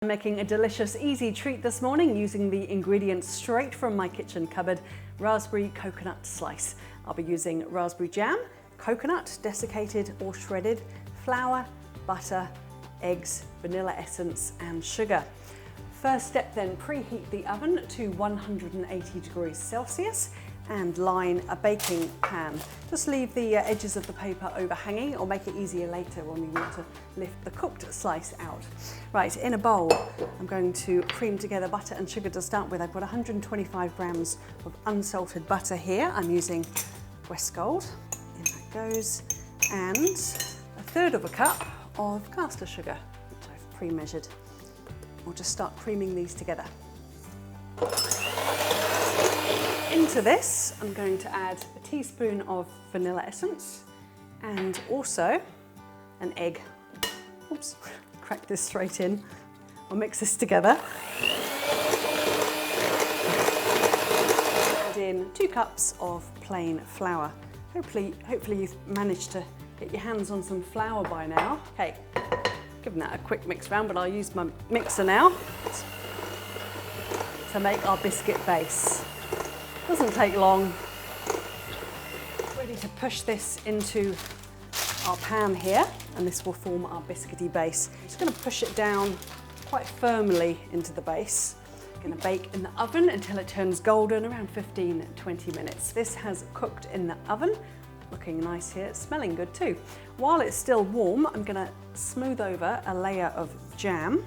I'm making a delicious, easy treat this morning using the ingredients straight from my kitchen cupboard, raspberry coconut slice. I'll be using raspberry jam, coconut, desiccated or shredded, flour, butter, eggs, vanilla essence and sugar. First step then, preheat the oven to 180 degrees Celsius and line a baking pan. Just leave the edges of the paper overhanging or make it easier later when we want to lift the cooked slice out. Right, in a bowl, I'm going to cream together butter and sugar to start with. I've got 125 grams of unsalted butter here. I'm using West Gold, in that goes, and a third of a cup of caster sugar, which I've pre-measured. We'll just start creaming these together. Into this, I'm going to add a teaspoon of vanilla essence and also an egg. Oops, crack this straight in. I'll mix this together. Add in 2 cups of plain flour. Hopefully you've managed to get your hands on some flour by now. Okay, giving that a quick mix round, but I'll use my mixer now to make our biscuit base. Doesn't take long. Ready to push this into our pan here, and this will form our biscuity base. I'm just going to push it down quite firmly into the base. I'm going to bake in the oven until it turns golden, around 15-20 minutes. This has cooked in the oven, looking nice here, it's smelling good too. While it's still warm, I'm going to smooth over a layer of jam.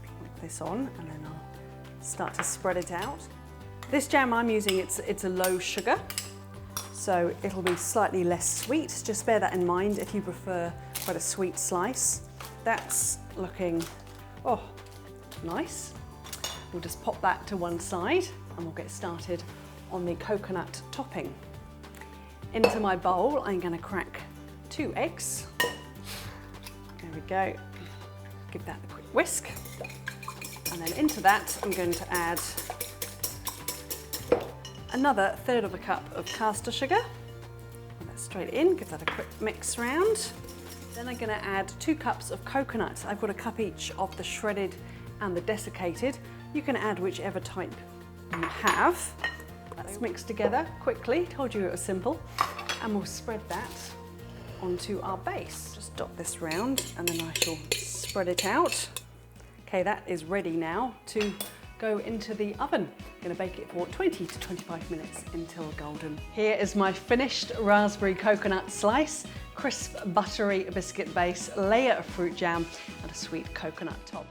Put this on, and then I'll start to spread it out. This jam I'm using, it's a low sugar, so it'll be slightly less sweet. Just bear that in mind if you prefer quite a sweet slice. That's looking, oh, nice. We'll just pop that to one side and we'll get started on the coconut topping. Into my bowl, I'm going to crack 2 eggs. There we go. Give that a quick whisk. And then into that, I'm going to add another third of a cup of caster sugar. Put that straight in, give that a quick mix round. Then I'm going to add 2 cups of coconut. I've got a cup each of the shredded and the desiccated. You can add whichever type you have. That's mixed together quickly, told you it was simple. And we'll spread that onto our base. Just dot this round and then I shall spread it out. Okay, that is ready now to go into the oven. I'm going to bake it for 20 to 25 minutes until golden. Here is my finished raspberry coconut slice, crisp buttery biscuit base, layer of fruit jam and a sweet coconut top.